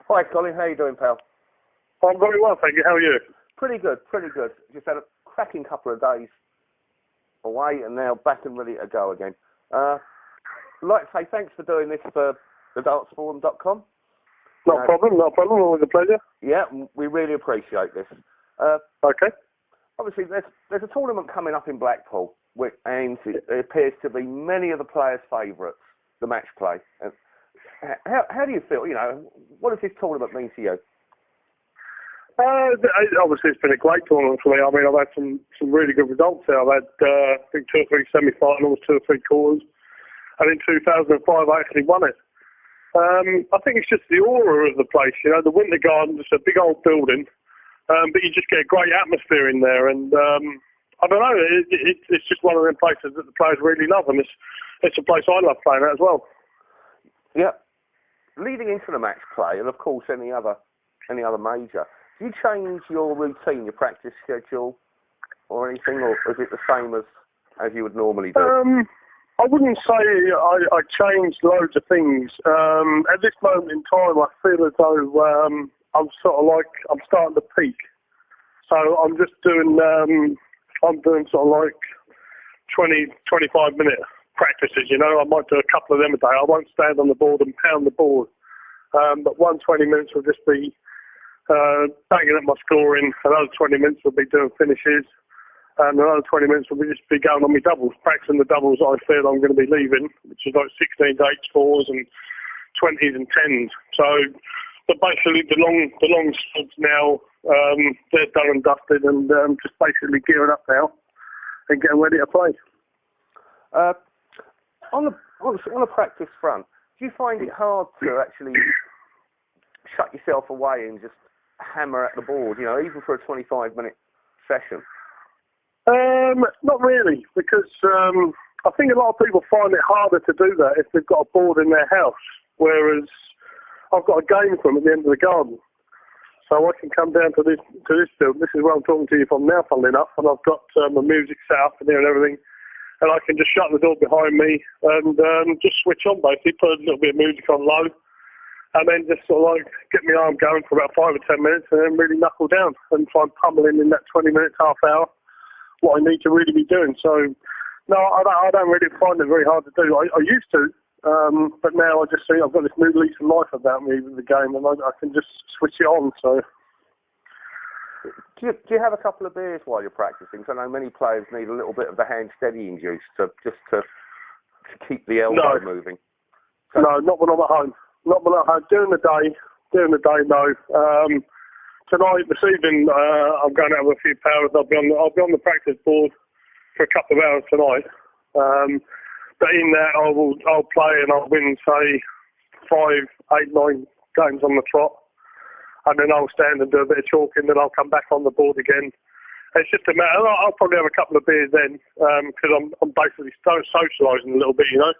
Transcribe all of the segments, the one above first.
Hi, Colin. How you doing, pal? I'm very well, thank you. How are you? Pretty good, pretty good. Just had a cracking couple of days away and now back and ready to go again. I'd like to say thanks for doing this for thedartsforum.com. Not a problem, not a problem. Always a pleasure. Yeah, we really appreciate this. Okay. Obviously, there's a tournament coming up in Blackpool, and it appears to be many of the players' favourites, the match play. How do you feel? You know, what does this tournament mean to you? Obviously, it's been a great tournament for me. I mean, I've had some really good results there. I've had, I think, 2 or 3 semi-finals, 2 or 3 quarters. And in 2005, I actually won it. I think it's just the aura of the place. You know, the Winter Garden, it's a big old building, but you just get a great atmosphere in there. And I don't know, it's just one of them places that the players really love. And it's a place I love playing at as well. Yeah. Leading into the match play, and of course any other major, do you change your routine, your practice schedule, or anything, or is it the same as you would normally do? I wouldn't say I changed loads of things. At this moment in time, I feel as though I'm starting to peak. So I'm just doing, sort of like 20, 25-minute practices, you know. I might do a couple of them a day. I won't stand on the board and pound the board. But 20 minutes will just be banging up my scoring. Another 20 minutes will be doing finishes. And another 20 minutes will just be going on my doubles, practicing the doubles I feel I'm going to be leaving, which is like 16s, 8s, 4s and 20s and 10s. So but basically the long slips now, they're done and dusted, and just basically gearing up now and getting ready to play. On the practice front, do you find it hard to actually shut yourself away and just hammer at the board, you know, even for a 25-minute session? Not really, because I think a lot of people find it harder to do that if they've got a board in their house, whereas I've got a game for them at the end of the garden. So I can come down to this field. This is where I'm talking to you from now, funnily enough, and I've got my music set up in there and everything, and I can just shut the door behind me and just switch on, basically, put a little bit of music on low, and then just sort of like get my arm going for about 5 or 10 minutes and then really knuckle down and try and pummel in that 20 minutes, half hour, what I need to really be doing. So, no, I don't really find it very hard to do. I used to, but now I just see I've got this new lease of life about me with the game, and I can just switch it on. So, do you have a couple of beers while you're practicing? Because I know many players need a little bit of the hand steadying juice to keep the elbow moving. So, no, not when I'm at home. Not when I'm at home. During the day, no. Tonight, this evening, I'm going out with a few powers. I'll be on the practice board for a couple of hours tonight. But in that, I'll play and I'll win, say, 5, 8, 9 games on the trot, and then I'll stand and do a bit of chalking. Then I'll come back on the board again. It's just a matter. I'll probably have a couple of beers then, because I'm basically socialising a little bit, you know,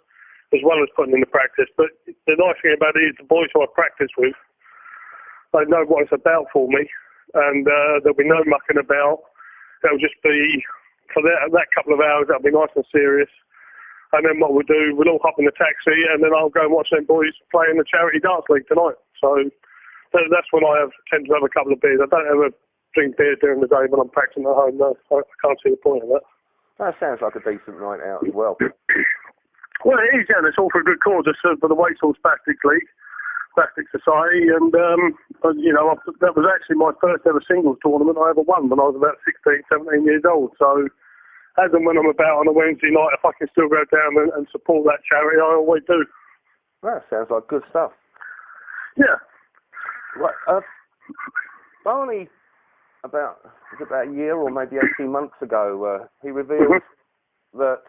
as well as putting in the practice. But the nice thing about it is the boys who I practice with, they know what it's about for me, and there'll be no mucking about. It'll just be, for that couple of hours, that'll be nice and serious. And then what we'll do, we'll all hop in the taxi, and then I'll go and watch them boys play in the charity dance league tonight. So that's when I tend to have a couple of beers. I don't ever drink beer during the day when I'm practicing at home. No, I can't see the point of that. That sounds like a decent night out as well. Well, it is, yeah, and it's all for a good cause. It's for the Waitshall Spastic League, Spastic Society, and, you know, that was actually my first ever singles tournament I ever won when I was about 16, 17 years old. So as and when I'm about on a Wednesday night, if I can still go down and support that charity, I always do. That sounds like good stuff. Yeah. Right, Barney, about a year or maybe 18 months ago, he revealed that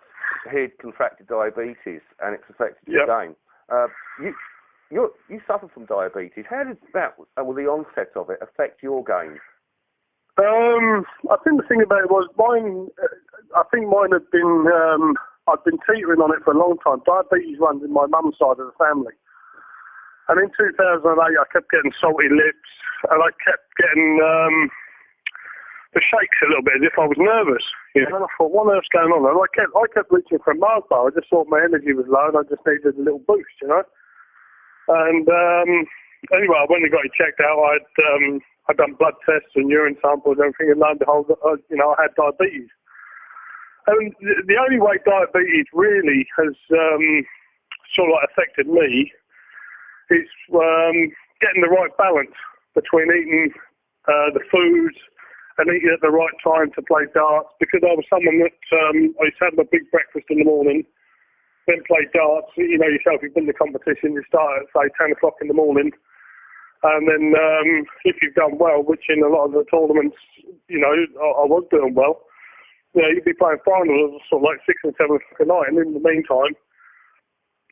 he'd contracted diabetes and it's affected his game. You suffer from diabetes. How did that, with the onset of it, affect your game? I think the thing about it was mine had been, I'd been teetering on it for a long time. Diabetes runs in my mum's side of the family. And in 2008, I kept getting salty lips, and I kept getting the shakes a little bit, as if I was nervous. You know, and I thought, what on earth's going on? And I kept reaching for a Mars bar. I just thought my energy was low, and I just needed a little boost, you know. And anyway, I went and got it checked out. I'd done blood tests and urine samples and everything, and lo and behold, I had diabetes. And the only way diabetes really has sort of like affected me is getting the right balance between eating the foods and eating at the right time to play darts, because I was someone that I used to have my big breakfast in the morning, then play darts. You know yourself, you've been to competition, you start at, say, 10 o'clock in the morning, and then if you've done well, which in a lot of the tournaments, I was doing well, you'd be playing finals sort of like 6 and 7 o'clock at night, and in the meantime,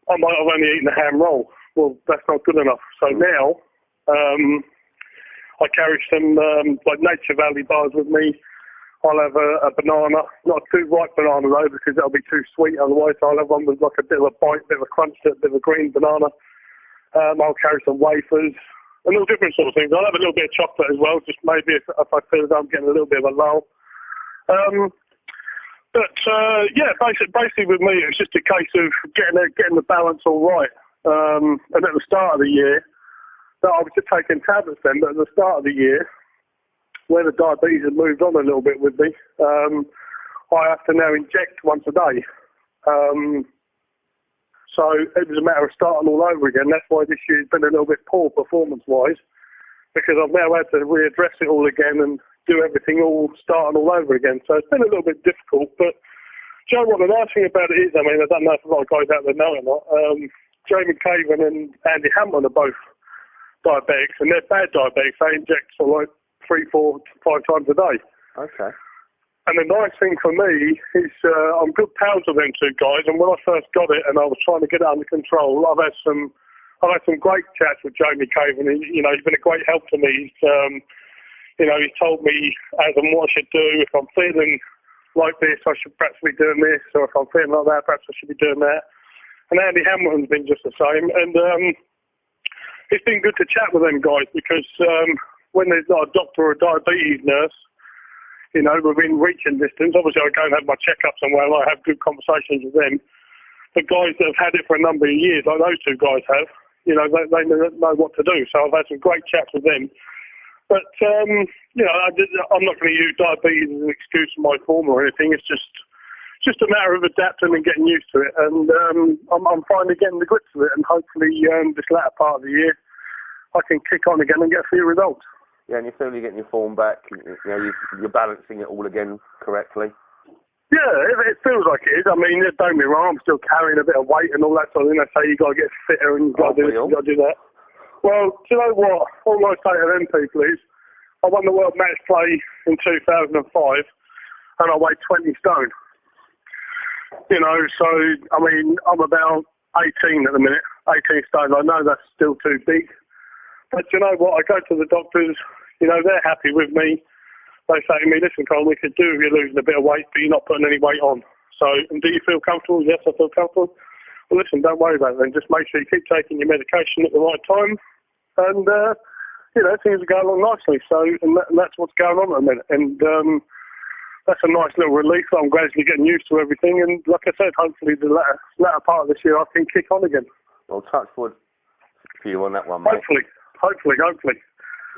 I might have only eaten a ham roll. Well, that's not good enough. So now, I carry some like Nature Valley bars with me. I'll have a banana, not a too ripe banana though, because that'll be too sweet otherwise. I'll have one with like a bit of a bite, bit of a crunch to it, a bit of a green banana. I'll carry some wafers and all different sort of things. I'll have a little bit of chocolate as well, just maybe if I feel that I'm getting a little bit of a lull. Basically with me, it's just a case of getting the balance all right. And at the start of the year, I was just taking tablets then, but at the start of the year, where the diabetes had moved on a little bit with me, I have to now inject once a day. So it was a matter of starting all over again. That's why this year's been a little bit poor performance-wise, because I've now had to readdress it all again and do everything starting all over again. So it's been a little bit difficult, but do you know what the nice thing about it is? I mean, I don't know if a lot of guys out there know or not. Jamie Caven and Andy Hamilton are both diabetics, and they're bad diabetics. They inject for like 3, 4, 5 times a day. Okay. And the nice thing for me is I'm good pals with them two guys, and when I first got it and I was trying to get it under control, I've had some great chats with Jamie Caven. He's been a great help to me. He's told me as and what I should do. If I'm feeling like this, I should perhaps be doing this, or if I'm feeling like that, perhaps I should be doing that. And Andy Hamilton's been just the same. And it's been good to chat with them guys, because when there's not a doctor or a diabetes nurse, within reaching distance, obviously I go and have my checkups and I have good conversations with them. The guys that have had it for a number of years, like those two guys have, they know what to do. So I've had some great chats with them. But, I'm not going to use diabetes as an excuse for my form or anything. It's just a matter of adapting and getting used to it. And I'm finally getting the grips of it. And hopefully this latter part of the year, I can kick on again and get a few results. Yeah, and you feel you're getting your form back. You're balancing it all again correctly. Yeah, it feels like it is. I mean, don't be wrong, I'm still carrying a bit of weight and all that sort of thing. They say you've got to get fitter and you've got to do this, you've got to do that. Well, do you know what? All I say to them people is, I won the World Match Play in 2005 and I weighed 20 stone. So, I mean, I'm about 18 at the minute, 18 stone. I know that's still too big. But you know what? I go to the doctors, they're happy with me. They say to me, listen, Colin, we could do if you're losing a bit of weight, but you're not putting any weight on. So, and do you feel comfortable? Yes, I feel comfortable. Well, listen, don't worry about it then. Just make sure you keep taking your medication at the right time. And, things are going along nicely. So, and that's what's going on at the minute. And that's a nice little relief. I'm gradually getting used to everything. And like I said, hopefully the latter part of this year I can kick on again. Well, touch wood for you on that one, mate. Hopefully.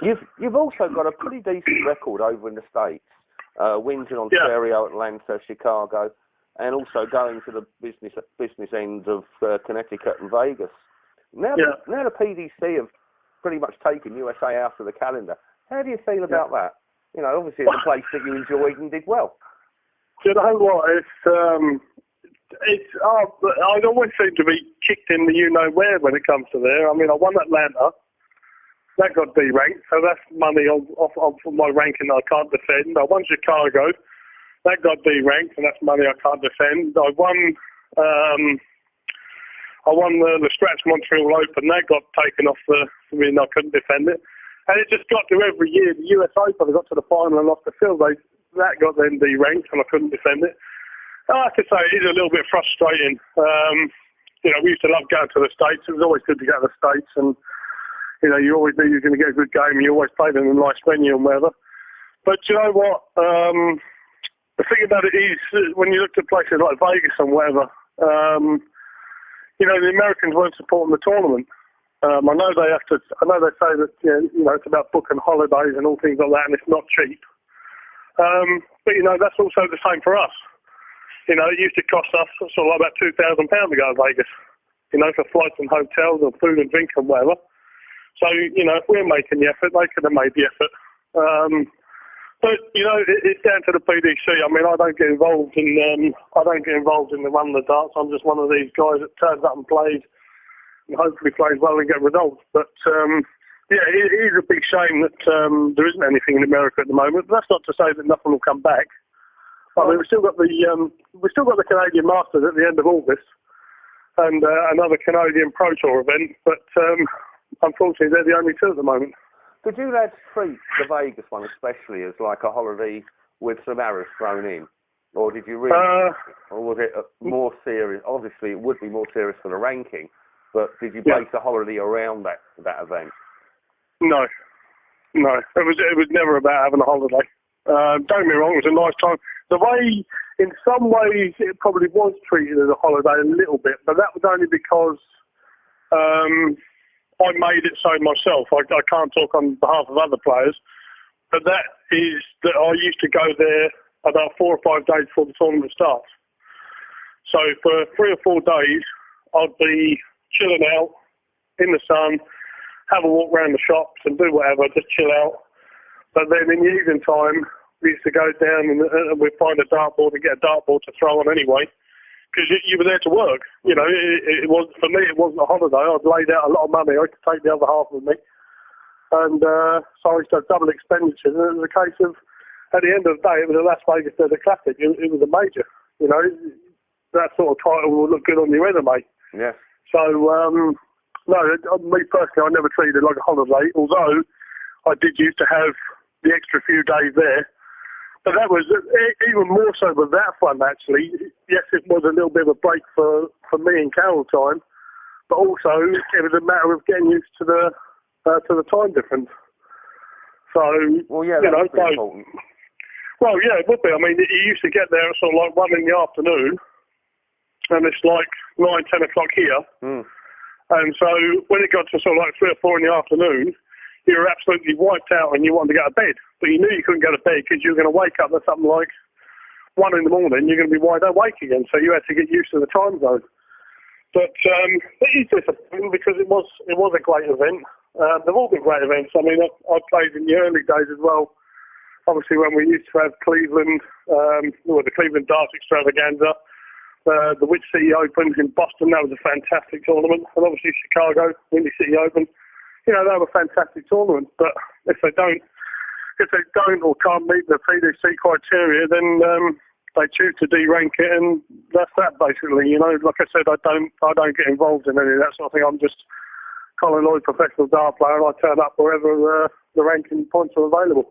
You've also got a pretty decent record over in the States, wins in Ontario, Atlanta, Chicago, and also going to the business ends of Connecticut and Vegas. Now the PDC have pretty much taken USA out of the calendar. How do you feel about that? Obviously it's a place that you enjoyed and did well. Do you know what? I always seem to be kicked in the you-know-where when it comes to there. I mean, I won Atlanta. That got D-ranked, so that's money off my ranking that I can't defend. I won Chicago. That got D-ranked, and that's money I can't defend. I won the Scratch Montreal Open. That got taken off I couldn't defend it. And it just got to every year. The US Open, I got to the final and lost the field. That got then D-ranked, and I couldn't defend it. I have to say, it is a little bit frustrating. We used to love going to the States. It was always good to go to the States, and you always knew you were going to get a good game. You always played in a nice venue and whatever. But you know what? The thing about it is, when you look at places like Vegas and whatever, the Americans weren't supporting the tournament. I know they have to. I know they say that it's about booking holidays and all things like that, and it's not cheap. But that's also the same for us. It used to cost us sort of like about £2,000 to go to Vegas. For flights and hotels and food and drink and whatever. So if we're making the effort, they could have made the effort. But it's down to the PDC. I mean, I don't get involved in the run of the darts. I'm just one of these guys that turns up and plays. And hopefully plays well and get results. But it is a big shame that there isn't anything in America at the moment. But that's not to say that nothing will come back. I mean, we've still got the Canadian Masters at the end of August, and another Canadian Pro Tour event. But unfortunately, they're the only two at the moment. Did you lads treat the Vegas one especially as like a holiday with some arrows thrown in, or did you really, or was it more serious? Obviously, it would be more serious for the ranking. But did you base a holiday around that event? No. It was never about having a holiday. Don't get me wrong, it was a nice time. The way, in some ways, it probably was treated as a holiday a little bit, but that was only because I made it so myself. I can't talk on behalf of other players, but that is that I used to go there about 4 or 5 days before the tournament starts. So for 3 or 4 days, I'd be chilling out in the sun, have a walk around the shops and do whatever, just chill out. But then in the evening time, we used to go down and we'd find a dartboard and get a dartboard to throw on anyway, because you were there to work. It was, for me, it wasn't a holiday. I'd laid out a lot of money. I could take the other half with me. And so I used to have double expenditure. And it was a case of, at the end of the day, it was a Las Vegas Desert Classic. It was a major. That sort of title will look good on your resume. Yeah. So, no, me personally, I never treated it like a holiday, although I did used to have the extra few days there. But that was even more so with that fun, actually. Yes, it was a little bit of a break for me and Carol time, but also it was a matter of getting used to the time difference. So, well, yeah, that's important. Well, yeah, it would be. I mean, you used to get there at sort of like 1 in the afternoon, and it's like 9, 10 o'clock here. And so when it got to sort of like 3 or 4 in the afternoon, you were absolutely wiped out and you wanted to go to bed. But you knew you couldn't go to bed because you were going to wake up at something like 1 in the morning. You're going to be wide awake again. So you had to get used to the time zone. But it is disappointing because it was a great event. They've all been great events. I mean, I played in the early days as well. Obviously, when we used to have Cleveland, the Cleveland Darts Extravaganza, the Windy City Open in Boston, that was a fantastic tournament. And obviously Chicago, Windy City Open, they were fantastic tournaments. But if they don't or can't meet the PDC criteria, then they choose to de-rank it, and that's that basically. Like I said, I don't get involved in any of that sort of thing. I'm just Colin Lloyd, professional dart player, and I turn up wherever the ranking points are available.